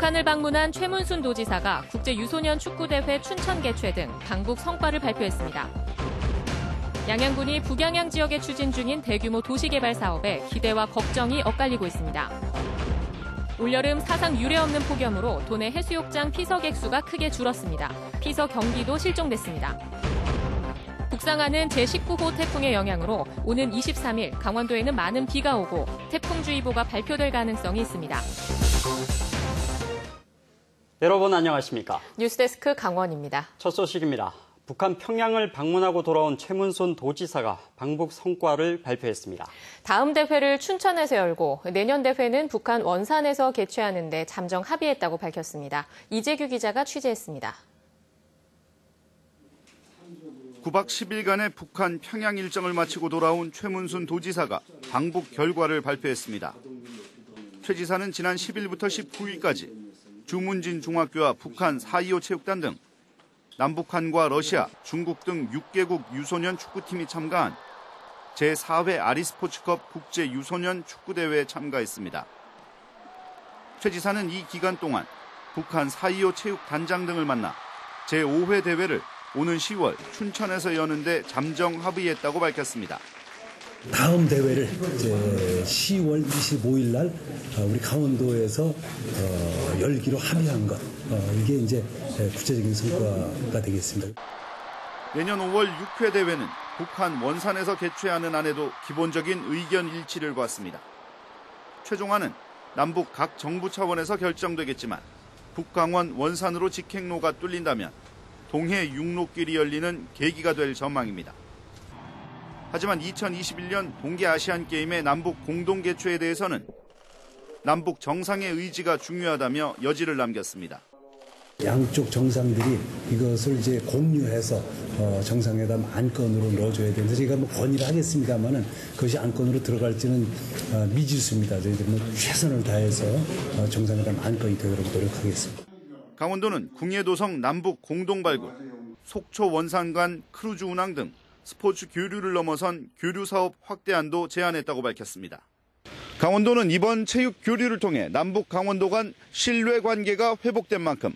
북한을 방문한 최문순 도지사가 국제유소년 축구대회 춘천 개최 등 방북 성과를 발표했습니다. 양양군이 북양양 지역에 추진 중인 대규모 도시개발 사업에 기대와 걱정이 엇갈리고 있습니다. 올여름 사상 유례 없는 폭염으로 도내 해수욕장 피서객 수가 크게 줄었습니다. 피서 경기도 실종됐습니다. 북상하는 제19호 태풍의 영향으로 오는 23일 강원도에는 많은 비가 오고 태풍주의보가 발표될 가능성이 있습니다. 여러분 안녕하십니까? 뉴스데스크 강원입니다. 첫 소식입니다. 북한 평양을 방문하고 돌아온 최문순 도지사가 방북 성과를 발표했습니다. 다음 대회를 춘천에서 열고 내년 대회는 북한 원산에서 개최하는 데 잠정 합의했다고 밝혔습니다. 이재규 기자가 취재했습니다. 9박 10일간의 북한 평양 일정을 마치고 돌아온 최문순 도지사가 방북 결과를 발표했습니다. 최 지사는 지난 10일부터 19일까지 주문진 중학교와 북한 4.25 체육단 등 남북한과 러시아, 중국 등 6개국 유소년 축구팀이 참가한 제4회 아리스포츠컵 국제유소년 축구대회에 참가했습니다. 최 지사는 이 기간 동안 북한 4.25 체육단장 등을 만나 제5회 대회를 오는 10월 춘천에서 여는데 잠정 합의했다고 밝혔습니다. 다음 대회를 이제 10월 25일 날 우리 강원도에서 열기로 합의한 것, 이게 이제 구체적인 성과가 되겠습니다. 내년 5월 6회 대회는 북한 원산에서 개최하는 안에도 기본적인 의견 일치를 보았습니다. 최종안은 남북 각 정부 차원에서 결정되겠지만 북강원 원산으로 직행로가 뚫린다면 동해 육로길이 열리는 계기가 될 전망입니다. 하지만 2021년 동계아시안게임의 남북 공동 개최에 대해서는 남북 정상의 의지가 중요하다며 여지를 남겼습니다. 양쪽 정상들이 이것을 이제 공유해서 정상회담 안건으로 넣어줘야 되는데 제가 뭐 건의를 하겠습니다만은 그것이 안건으로 들어갈지는 미지수입니다. 저희들은 최선을 다해서 정상회담 안건이 되도록 노력하겠습니다. 강원도는 궁예도성 남북 공동 발굴, 속초 원산 간 크루즈 운항 등 스포츠 교류를 넘어선 교류 사업 확대안도 제안했다고 밝혔습니다. 강원도는 이번 체육 교류를 통해 남북 강원도 간 신뢰 관계가 회복된 만큼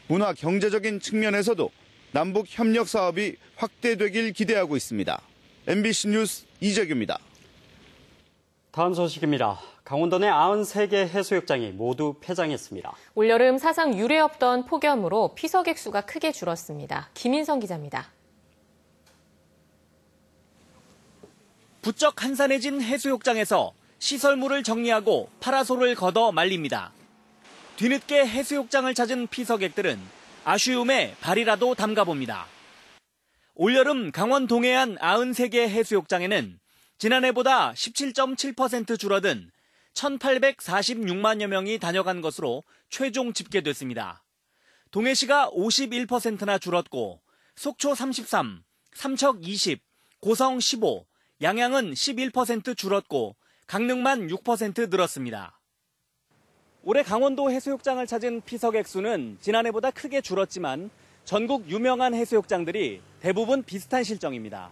문화 경제적인 측면에서도 남북 협력 사업이 확대되길 기대하고 있습니다. MBC 뉴스 이재규입니다. 다음 소식입니다. 강원도 내 93개 해수욕장이 모두 폐장했습니다. 올여름 사상 유례 없던 폭염으로 피서객 수가 크게 줄었습니다. 김인성 기자입니다. 부쩍 한산해진 해수욕장에서 시설물을 정리하고 파라솔을 걷어 말립니다. 뒤늦게 해수욕장을 찾은 피서객들은 아쉬움에 발이라도 담가봅니다. 올여름 강원 동해안 93개 해수욕장에는 지난해보다 17.7% 줄어든 1,846만여 명이 다녀간 것으로 최종 집계됐습니다. 동해시가 51%나 줄었고 속초 33, 삼척 20, 고성 15, 양양은 11% 줄었고 강릉만 6% 늘었습니다. 올해 강원도 해수욕장을 찾은 피서객 수는 지난해보다 크게 줄었지만 전국 유명한 해수욕장들이 대부분 비슷한 실정입니다.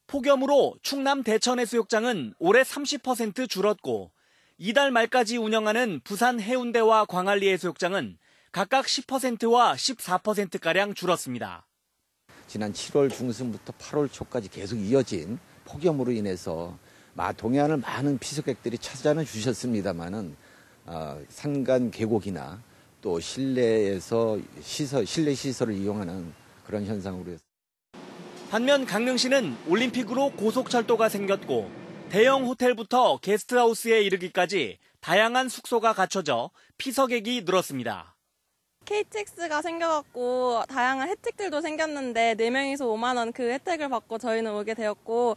폭염으로 충남 대천 해수욕장은 올해 30% 줄었고 이달 말까지 운영하는 부산 해운대와 광안리 해수욕장은 각각 10%와 14%가량 줄었습니다. 지난 7월 중순부터 8월 초까지 계속 이어진 폭염으로 인해서 동해안을 많은 피서객들이 찾아는 주셨습니다만은 산간 계곡이나 또 실내에서 실내 시설을 이용하는 그런 현상으로 반면 강릉시는 올림픽으로 고속철도가 생겼고 대형 호텔부터 게스트하우스에 이르기까지 다양한 숙소가 갖춰져 피서객이 늘었습니다. KTX가 생겨갖고 다양한 혜택들도 생겼는데 4명이서 5만 원 그 혜택을 받고 저희는 오게 되었고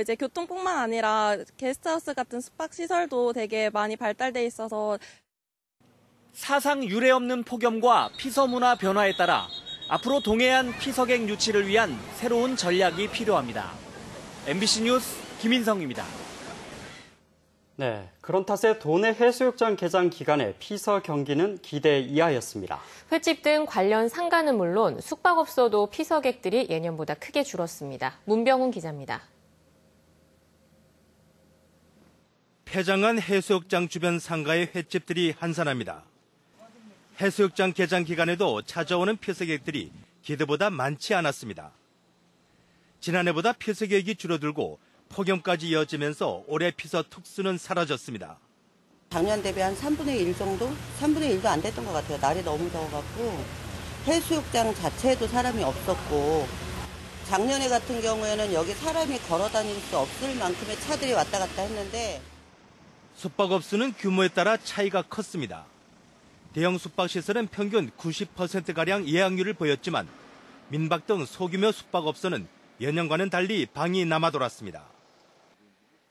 이제 교통뿐만 아니라 게스트하우스 같은 숙박 시설도 되게 많이 발달돼 있어서 사상 유례 없는 폭염과 피서 문화 변화에 따라 앞으로 동해안 피서객 유치를 위한 새로운 전략이 필요합니다. MBC 뉴스 김인성입니다. 네, 그런 탓에 도내 해수욕장 개장 기간에 피서 경기는 기대 이하였습니다. 횟집 등 관련 상가는 물론 숙박업소도 피서객들이 예년보다 크게 줄었습니다. 문병훈 기자입니다. 폐장한 해수욕장 주변 상가의 횟집들이 한산합니다. 해수욕장 개장 기간에도 찾아오는 피서객들이 기대보다 많지 않았습니다. 지난해보다 피서객이 줄어들고 폭염까지 이어지면서 올해 피서 특수는 사라졌습니다. 작년 대비 한 3분의 1 정도? 3분의 1도 안 됐던 것 같아요. 날이 너무 더워갖고 해수욕장 자체에도 사람이 없었고 작년에 같은 경우에는 여기 사람이 걸어 다닐 수 없을 만큼의 차들이 왔다 갔다 했는데 숙박업소는 규모에 따라 차이가 컸습니다. 대형 숙박시설은 평균 90%가량 예약률을 보였지만 민박 등 소규모 숙박업소는 예년과는 달리 방이 남아 돌았습니다.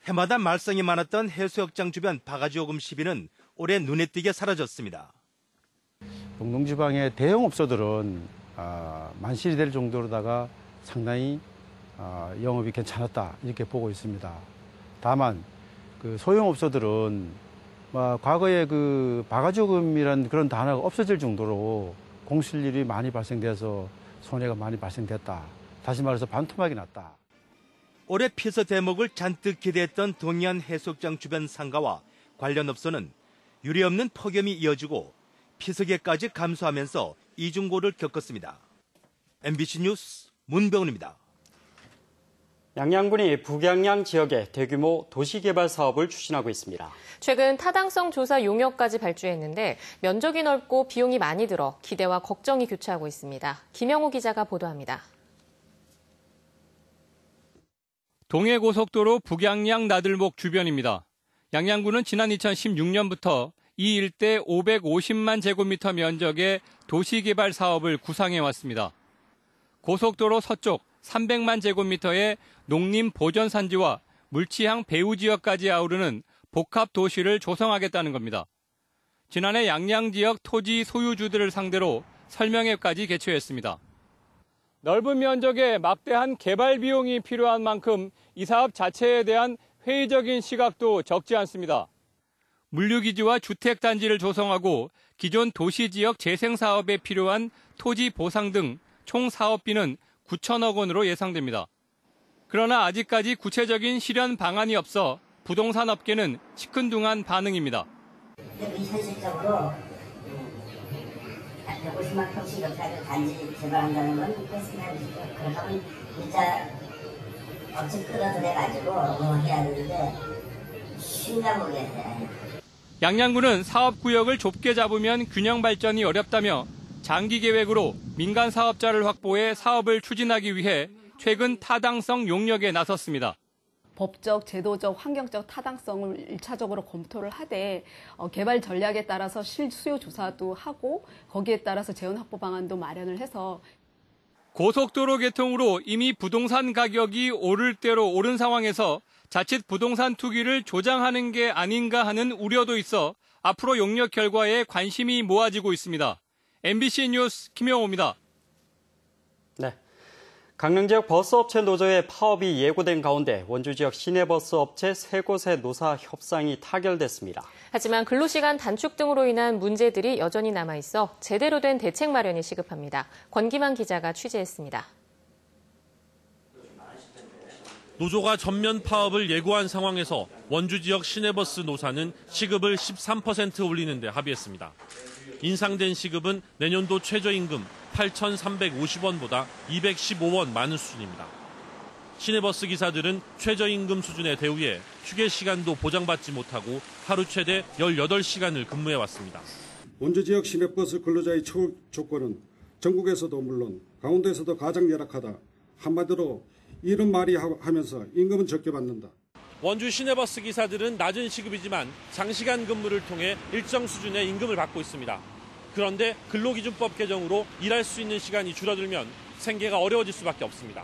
해마다 말썽이 많았던 해수욕장 주변 바가지 요금 시비는 올해 눈에 띄게 사라졌습니다. 동동지방의 대형 업소들은 만실이 될 정도로다가 상당히 영업이 괜찮았다 이렇게 보고 있습니다. 다만 그 소형 업소들은 과거에 그 바가지 요금이라는 그런 단어가 없어질 정도로 공실률이 많이 발생돼서 손해가 많이 발생됐다. 다시 말해서 반토막이 났다. 올해 피서 대목을 잔뜩 기대했던 동해안 해수욕장 주변 상가와 관련 업소는 유례 없는 폭염이 이어지고 피서객까지 감소하면서 이중고를 겪었습니다. MBC 뉴스 문병훈입니다. 양양군이 북양양 지역에 대규모 도시개발 사업을 추진하고 있습니다. 최근 타당성 조사 용역까지 발주했는데 면적이 넓고 비용이 많이 들어 기대와 걱정이 교차하고 있습니다. 김영호 기자가 보도합니다. 동해고속도로 북양양 나들목 주변입니다. 양양군은 지난 2016년부터 이 일대 550만 제곱미터 면적의 도시개발 사업을 구상해왔습니다. 고속도로 서쪽 300만 제곱미터의 농림보전산지와 물치향 배후지역까지 아우르는 복합도시를 조성하겠다는 겁니다. 지난해 양양 지역 토지 소유주들을 상대로 설명회까지 개최했습니다. 넓은 면적에 막대한 개발 비용이 필요한 만큼 이 사업 자체에 대한 회의적인 시각도 적지 않습니다. 물류기지와 주택단지를 조성하고 기존 도시지역 재생사업에 필요한 토지 보상 등 총 사업비는 9천억 원으로 예상됩니다. 그러나 아직까지 구체적인 실현 방안이 없어 부동산 업계는 시큰둥한 반응입니다. 현실적으로 150만 평씩 이렇게 단지 개발한다는 건 뺐으면 그러면 진짜 업체 끌어들여가지고 해야 되는데 쉽나 모르겠네. 양양군은 사업구역을 좁게 잡으면 균형 발전이 어렵다며 장기 계획으로 민간 사업자를 확보해 사업을 추진하기 위해 최근 타당성 용역에 나섰습니다. 법적, 제도적, 환경적 타당성을 1차적으로 검토를 하되 개발 전략에 따라서 실수요 조사도 하고 거기에 따라서 재원 확보 방안도 마련을 해서 고속도로 개통으로 이미 부동산 가격이 오를 대로 오른 상황에서 자칫 부동산 투기를 조장하는 게 아닌가 하는 우려도 있어 앞으로 용역 결과에 관심이 모아지고 있습니다. MBC 뉴스 김영호입니다. 네. 강릉 지역 버스업체 노조의 파업이 예고된 가운데 원주 지역 시내버스 업체 3곳의 노사 협상이 타결됐습니다. 하지만 근로시간 단축 등으로 인한 문제들이 여전히 남아있어 제대로 된 대책 마련이 시급합니다. 권기만 기자가 취재했습니다. 노조가 전면 파업을 예고한 상황에서 원주 지역 시내버스 노사는 시급을 13% 올리는 데 합의했습니다. 인상된 시급은 내년도 최저임금 8,350원보다 215원 많은 수준입니다. 시내버스 기사들은 최저임금 수준의 대우에 휴게 시간도 보장받지 못하고 하루 최대 18시간을 근무해왔습니다. 원주 지역 시내버스 근로자의 처우 조건은 전국에서도 물론 강원도에서도 가장 열악하다. 한마디로 이런 말이 하면서 임금은 적게 받는다. 원주 시내버스 기사들은 낮은 시급이지만 장시간 근무를 통해 일정 수준의 임금을 받고 있습니다. 그런데 근로기준법 개정으로 일할 수 있는 시간이 줄어들면 생계가 어려워질 수밖에 없습니다.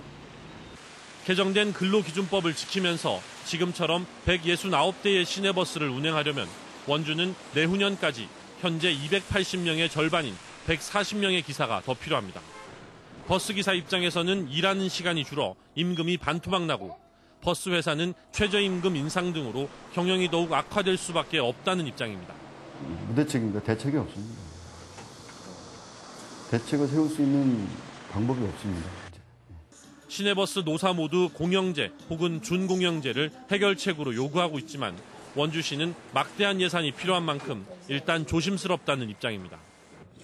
개정된 근로기준법을 지키면서 지금처럼 169대의 시내버스를 운행하려면 원주는 내후년까지 현재 280명의 절반인 140명의 기사가 더 필요합니다. 버스기사 입장에서는 일하는 시간이 줄어 임금이 반토막 나고 버스 회사는 최저임금 인상 등으로 경영이 더욱 악화될 수밖에 없다는 입장입니다. 무대책입니다. 대책이 없습니다. 대책을 세울 수 있는 방법이 없습니다. 시내버스 노사 모두 공영제 혹은 준공영제를 해결책으로 요구하고 있지만 원주시는 막대한 예산이 필요한 만큼 일단 조심스럽다는 입장입니다.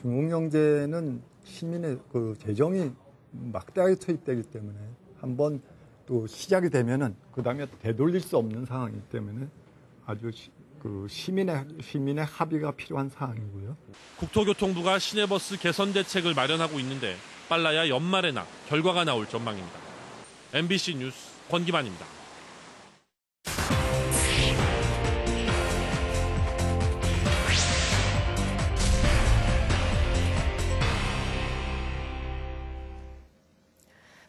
중국 경제는 시민의 그 재정이 막대하게 투입되기 때문에 한번 또 시작이 되면은 그다음에 되돌릴 수 없는 상황이기 때문에 아주 시민의 합의가 필요한 사항이고요. 국토교통부가 시내버스 개선 대책을 마련하고 있는데 빨라야 연말에나 결과가 나올 전망입니다. MBC 뉴스 권기만입니다.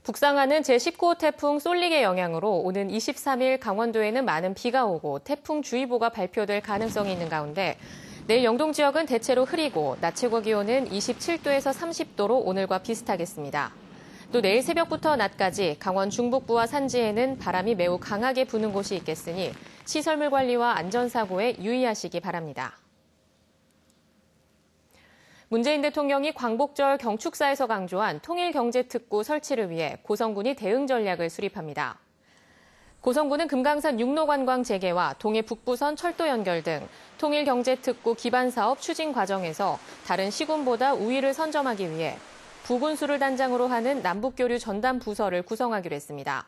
북상하는 제19호 태풍 쏠릭의 영향으로 오는 23일 강원도에는 많은 비가 오고 태풍주의보가 발표될 가능성이 있는 가운데 내일 영동 지역은 대체로 흐리고 낮 최고 기온은 27도에서 30도로 오늘과 비슷하겠습니다. 또 내일 새벽부터 낮까지 강원 중북부와 산지에는 바람이 매우 강하게 부는 곳이 있겠으니 시설물 관리와 안전사고에 유의하시기 바랍니다. 문재인 대통령이 광복절 경축사에서 강조한 통일경제특구 설치를 위해 고성군이 대응 전략을 수립합니다. 고성군은 금강산 육로관광 재개와 동해 북부선 철도 연결 등 통일경제특구 기반사업 추진 과정에서 다른 시군보다 우위를 선점하기 위해 부군수를 단장으로 하는 남북교류 전담 부서를 구성하기로 했습니다.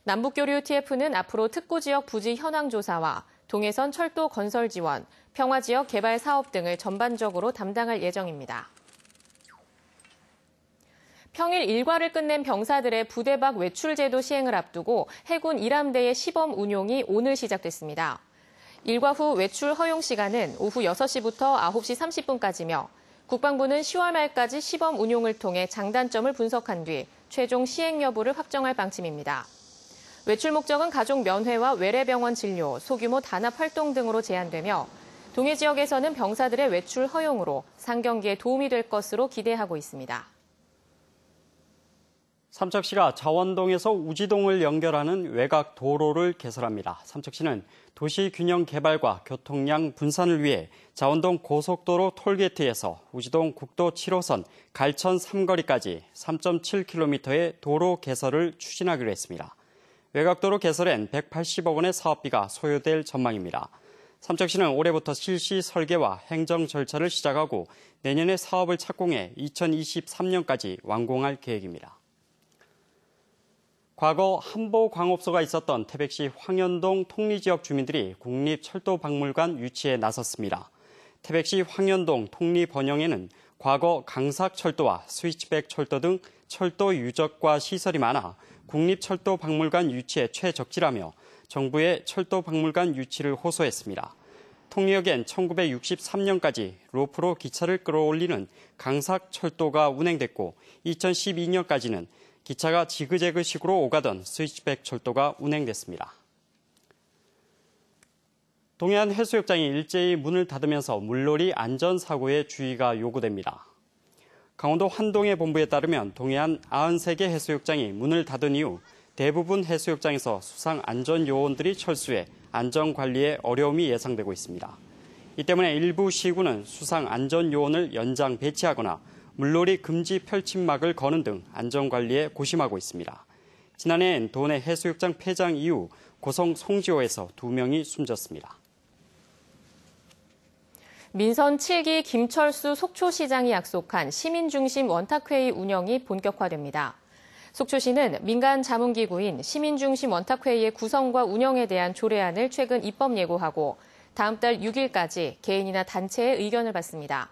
남북교류 TF는 앞으로 특구지역 부지 현황 조사와 동해선 철도 건설 지원, 평화지역 개발 사업 등을 전반적으로 담당할 예정입니다. 평일 일과를 끝낸 병사들의 부대박 외출 제도 시행을 앞두고 해군 일함대의 시범 운용이 오늘 시작됐습니다. 일과 후 외출 허용 시간은 오후 6시부터 9시 30분까지며 국방부는 10월 말까지 시범 운용을 통해 장단점을 분석한 뒤 최종 시행 여부를 확정할 방침입니다. 외출 목적은 가족 면회와 외래병원 진료, 소규모 단합 활동 등으로 제한되며 동해 지역에서는 병사들의 외출 허용으로 상경기에 도움이 될 것으로 기대하고 있습니다. 삼척시가 자원동에서 우지동을 연결하는 외곽 도로를 개설합니다. 삼척시는 도시균형 개발과 교통량 분산을 위해 자원동 고속도로 톨게이트에서 우지동 국도 7호선 갈천 삼거리까지 3.7km의 도로 개설을 추진하기로 했습니다. 외곽도로 개설엔 180억 원의 사업비가 소요될 전망입니다. 삼척시는 올해부터 실시 설계와 행정 절차를 시작하고 내년에 사업을 착공해 2023년까지 완공할 계획입니다. 과거 한보광업소가 있었던 태백시 황현동 통리지역 주민들이 국립철도박물관 유치에 나섰습니다. 태백시 황현동 통리번영에는 과거 강삭철도와 스위치백 철도 등 철도 유적과 시설이 많아 국립철도박물관 유치에 최적지라며 정부의 철도박물관 유치를 호소했습니다. 통리역엔 1963년까지 로프로 기차를 끌어올리는 강삭철도가 운행됐고 2012년까지는 기차가 지그재그식으로 오가던 스위치백 철도가 운행됐습니다. 동해안 해수욕장이 일제히 문을 닫으면서 물놀이 안전사고에 주의가 요구됩니다. 강원도 환동해 본부에 따르면 동해안 93개 해수욕장이 문을 닫은 이후 대부분 해수욕장에서 수상안전요원들이 철수해 안전관리에 어려움이 예상되고 있습니다. 이 때문에 일부 시군은 수상안전요원을 연장 배치하거나 물놀이 금지 펼침막을 거는 등 안전관리에 고심하고 있습니다. 지난해엔 도내 해수욕장 폐장 이후 고성 송지호에서 2명이 숨졌습니다. 민선 7기 김철수 속초시장이 약속한 시민중심 원탁회의 운영이 본격화됩니다. 속초시는 민간 자문기구인 시민중심 원탁회의의 구성과 운영에 대한 조례안을 최근 입법 예고하고 다음 달 6일까지 개인이나 단체의 의견을 받습니다.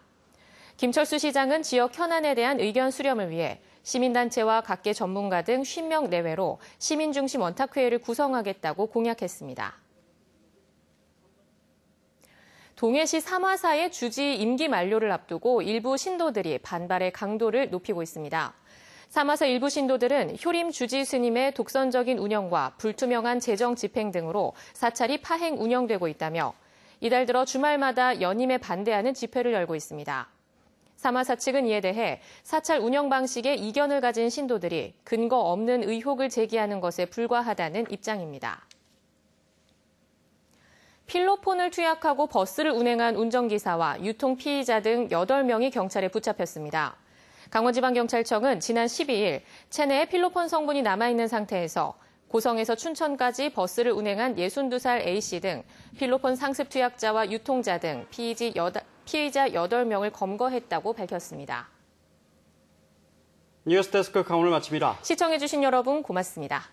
김철수 시장은 지역 현안에 대한 의견 수렴을 위해 시민단체와 각계 전문가 등 50명 내외로 시민중심 원탁회의를 구성하겠다고 공약했습니다. 동해시 삼화사의 주지 임기 만료를 앞두고 일부 신도들이 반발의 강도를 높이고 있습니다. 삼화사 일부 신도들은 효림 주지 스님의 독선적인 운영과 불투명한 재정 집행 등으로 사찰이 파행 운영되고 있다며 이달 들어 주말마다 연임에 반대하는 집회를 열고 있습니다. 삼화사 측은 이에 대해 사찰 운영 방식에 이견을 가진 신도들이 근거 없는 의혹을 제기하는 것에 불과하다는 입장입니다. 필로폰을 투약하고 버스를 운행한 운전기사와 유통피의자 등 8명이 경찰에 붙잡혔습니다. 강원지방경찰청은 지난 12일 체내에 필로폰 성분이 남아있는 상태에서 고성에서 춘천까지 버스를 운행한 62살 A씨 등 필로폰 상습 투약자와 유통자 등 피의자 8명을 검거했다고 밝혔습니다. 뉴스데스크 강원을 마칩니다. 시청해주신 여러분 고맙습니다.